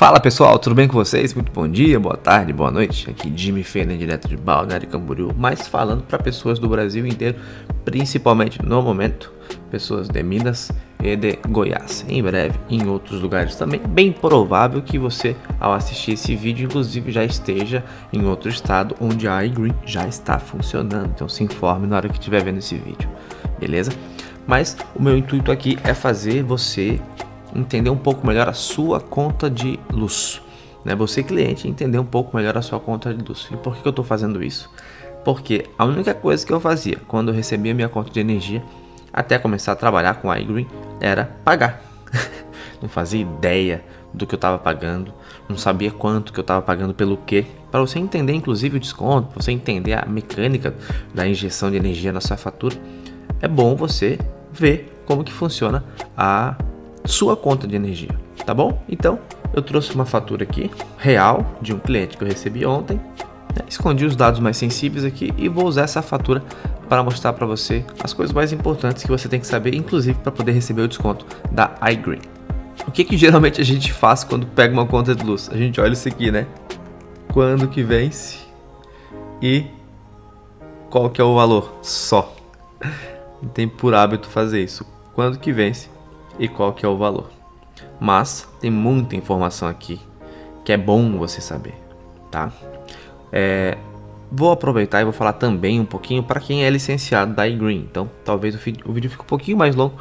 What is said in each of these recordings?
Fala pessoal, tudo bem com vocês? Muito bom dia, boa tarde, boa noite. Aqui Jimmy Fender, direto de Balneário Camboriú, mas falando para pessoas do Brasil inteiro, principalmente no momento, pessoas de Minas e de Goiás. Em breve, em outros lugares também, bem provável que você, ao assistir esse vídeo, inclusive já esteja em outro estado onde a iGreen já está funcionando. Então se informe na hora que estiver vendo esse vídeo, beleza? Mas o meu intuito aqui é fazer você entender um pouco melhor a sua conta de luz, né? Você cliente entender um pouco melhor a sua conta de luz. E por que eu estou fazendo isso? Porque a única coisa que eu fazia quando eu recebia minha conta de energia, até começar a trabalhar com a iGreen, era pagar. Não fazia ideia do que eu estava pagando, não sabia quanto que eu estava pagando pelo quê. Para você entender inclusive o desconto, para você entender a mecânica da injeção de energia na sua fatura, é bom você ver como que funciona a sua conta de energia, tá bom? Então, eu trouxe uma fatura aqui, real, de um cliente que eu recebi ontem, né? Escondi os dados mais sensíveis aqui e vou usar essa fatura para mostrar para você as coisas mais importantes que você tem que saber, inclusive para poder receber o desconto da iGreen. O que geralmente a gente faz quando pega uma conta de luz? A gente olha isso aqui, né? Quando que vence e qual que é o valor? Só. Tem por hábito fazer isso. Quando que vence e qual que é o valor. Mas tem muita informação aqui que é bom você saber, tá? Vou aproveitar e vou falar também um pouquinho para quem é licenciado da iGreen. Então talvez o vídeo fique um pouquinho mais longo,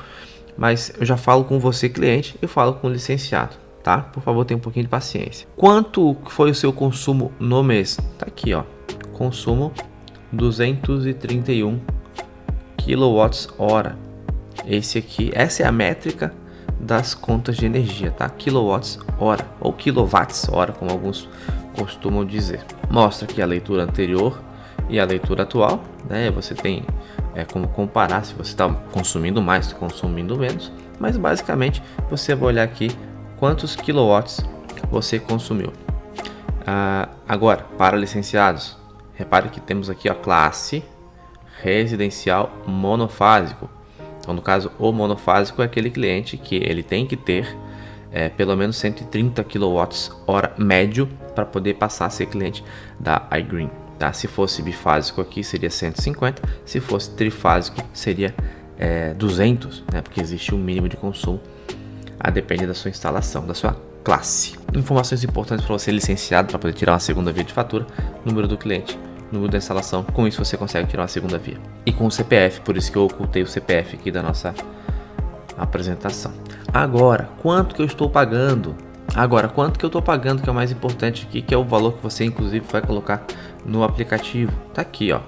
mas eu já falo com você cliente e falo com o licenciado, tá? Por favor, tenha um pouquinho de paciência. Quanto foi o seu consumo no mês? Tá aqui, ó. Consumo 231 kWh. Essa é a métrica das contas de energia, tá? Quilowatts-hora ou quilowatts-hora, como alguns costumam dizer. Mostra aqui a leitura anterior e a leitura atual, né? Você tem como comparar se você está consumindo mais, consumindo menos, mas basicamente você vai olhar aqui quantos quilowatts você consumiu. Agora, para licenciados, repare que temos aqui a classe residencial monofásico. Então, no caso, o monofásico é aquele cliente que ele tem que ter pelo menos 130 kWh médio para poder passar a ser cliente da iGreen. Tá? Se fosse bifásico aqui seria 150, se fosse trifásico seria 200, né? Porque existe um mínimo de consumo a depender da sua instalação, da sua classe. Informações importantes para você licenciado para poder tirar uma segunda via de fatura: número do cliente, número da instalação. Com isso você consegue tirar uma segunda via. E com o CPF, por isso que eu ocultei o CPF aqui da nossa apresentação. Agora, quanto que eu estou pagando? Que é o mais importante aqui, que é o valor que você inclusive vai colocar no aplicativo. Tá aqui, ó.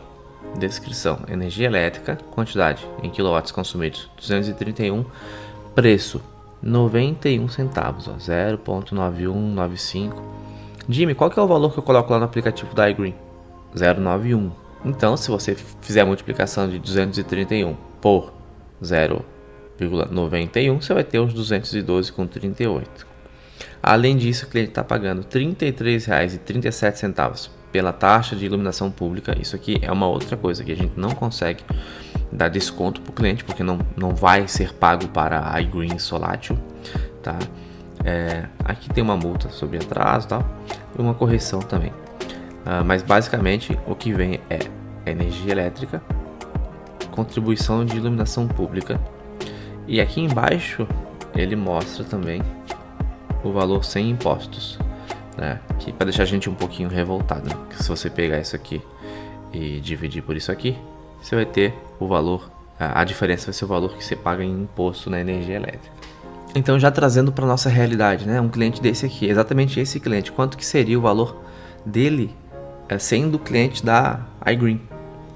Descrição: energia elétrica, quantidade em quilowatts consumidos 231, preço 91 centavos, ó, 0,9195. Jimmy, qual que é o valor que eu coloco lá no aplicativo da iGreen? 0,91. Então, se você fizer a multiplicação de 231 por 0,91, você vai ter os 212,38. Além disso, o cliente está pagando R$ 33,37 pela taxa de iluminação pública. Isso aqui é uma outra coisa que a gente não consegue dar desconto para o cliente, porque não vai ser pago para a iGreen Solátil, tá? Aqui tem uma multa sobre atraso, tal, e uma correção também. Mas basicamente o que vem é energia elétrica, contribuição de iluminação pública, e aqui embaixo ele mostra também o valor sem impostos, né? Que para deixar a gente um pouquinho revoltado, né? Que se você pegar isso aqui e dividir por isso aqui, você vai ter o valor, a diferença vai ser o valor que você paga em imposto na energia elétrica. Então, já trazendo para nossa realidade, né? Um cliente desse aqui, exatamente esse cliente, quanto que seria o valor dele sendo cliente da iGreen?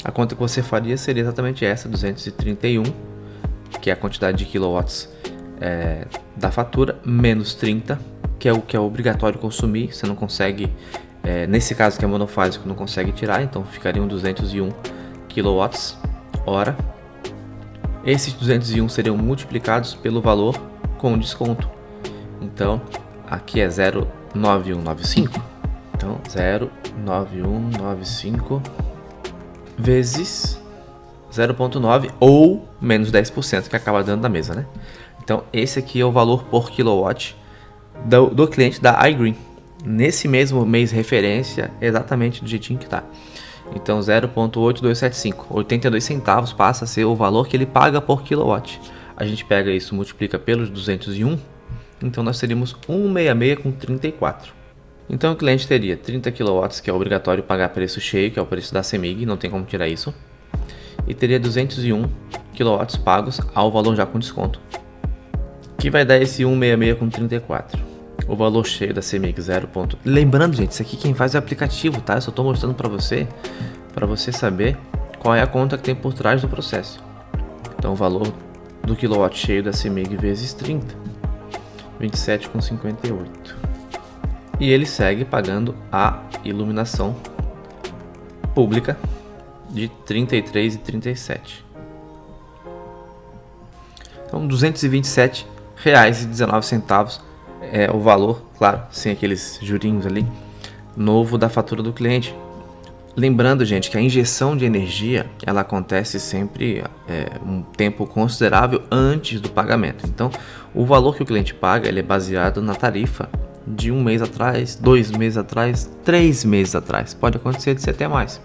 A conta que você faria seria exatamente essa, 231, que é a quantidade de quilowatts da fatura, menos 30, que é o que é obrigatório consumir. Você não consegue, nesse caso que é monofásico, não consegue tirar, então ficariam 201 kWh. Esses 201 seriam multiplicados pelo valor com desconto. Então, aqui é 0,9195. Então, 0,9195 vezes 0,9 ou menos 10%, que acaba dando na mesa, né? Então, esse aqui é o valor por kilowatt do cliente da iGreen. Nesse mesmo mês referência, exatamente do jeitinho que tá. Então 0,8275, 82 centavos passa a ser o valor que ele paga por kilowatt. A gente pega isso, multiplica pelos 201, então nós teríamos 166 com 34. Então o cliente teria 30 kW, que é obrigatório pagar preço cheio, que é o preço da CEMIG, não tem como tirar isso. E teria 201 kW pagos ao valor já com desconto, que vai dar esse 166 com 34. O valor cheio da CEMIG 0. Lembrando, gente, isso aqui quem faz é o aplicativo, tá? Eu só estou mostrando para você saber qual é a conta que tem por trás do processo. Então o valor do kilowatt cheio da CEMIG vezes 30, 27,58. E ele segue pagando a iluminação pública de R$ 33,37. Então R$ 227,19 é o valor, claro, sem aqueles jurinhos ali, novo da fatura do cliente. Lembrando, gente, que a injeção de energia ela acontece sempre um tempo considerável antes do pagamento. Então, o valor que o cliente paga ele é baseado na tarifa de 1 mês atrás, 2 meses atrás, 3 meses atrás. Pode acontecer de ser até mais.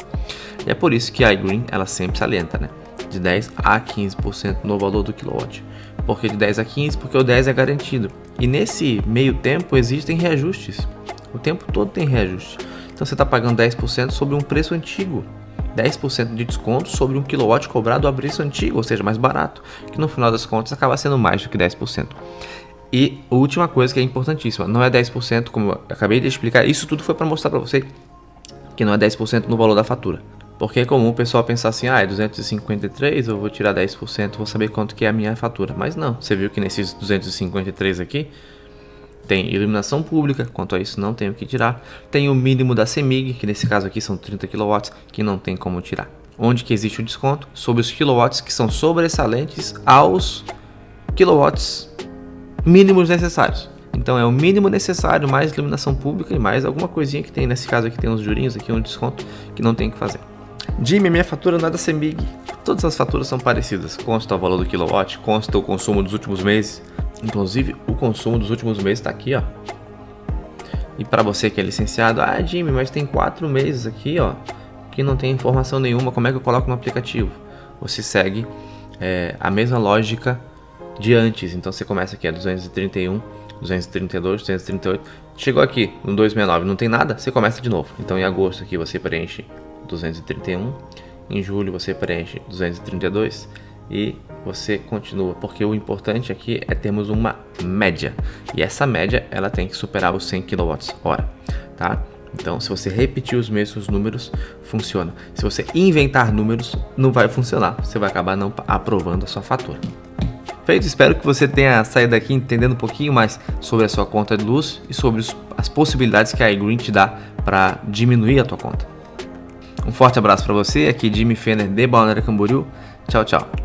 E é por isso que a iGreen ela sempre salienta, né? De 10 a 15% no valor do kilowatt. Por que de 10 a 15? Porque o 10 é garantido. E nesse meio tempo existem reajustes. O tempo todo tem reajuste. Então você está pagando 10% sobre um preço antigo. 10% de desconto sobre um kilowatt cobrado a preço antigo, ou seja, mais barato. Que no final das contas acaba sendo mais do que 10%. E a última coisa que é importantíssima, não é 10%, como eu acabei de explicar, isso tudo foi para mostrar para você que não é 10% no valor da fatura. Porque é comum o pessoal pensar assim, é 253, eu vou tirar 10%, vou saber quanto que é a minha fatura. Mas não, você viu que nesses 253 aqui, tem iluminação pública, quanto a isso não tem o que tirar. Tem o mínimo da CEMIG, que nesse caso aqui são 30 kW, que não tem como tirar. Onde que existe o desconto? Sobre os kilowatts que são sobressalentes aos kilowatts mínimos necessários. Então é o mínimo necessário mais iluminação pública e mais alguma coisinha que tem. Nesse caso aqui tem uns jurinhos, aqui um desconto que não tem o que fazer. Jimmy, minha fatura não é da CEMIG. Todas as faturas são parecidas. Consta o valor do kilowatt, consta o consumo dos últimos meses. Inclusive o consumo dos últimos meses está aqui, ó. E para você que é licenciado, Jimmy, mas tem 4 meses aqui, ó, que não tem informação nenhuma. Como é que eu coloco no aplicativo? Você segue a mesma lógica de antes. Então você começa aqui a 231, 232, 238. Chegou aqui no 269, não tem nada, você começa de novo. Então em agosto aqui você preenche 231, em julho você preenche 232 e você continua, porque o importante aqui é termos uma média. E essa média ela tem que superar os 100 kWh, tá? Então, se você repetir os mesmos números, funciona. Se você inventar números, não vai funcionar. Você vai acabar não aprovando a sua fatura. Feito, espero que você tenha saído daqui entendendo um pouquinho mais sobre a sua conta de luz e sobre as possibilidades que a iGreen te dá para diminuir a tua conta. Um forte abraço para você, aqui Jimmy Fenner de Balneário Camboriú. Tchau, tchau.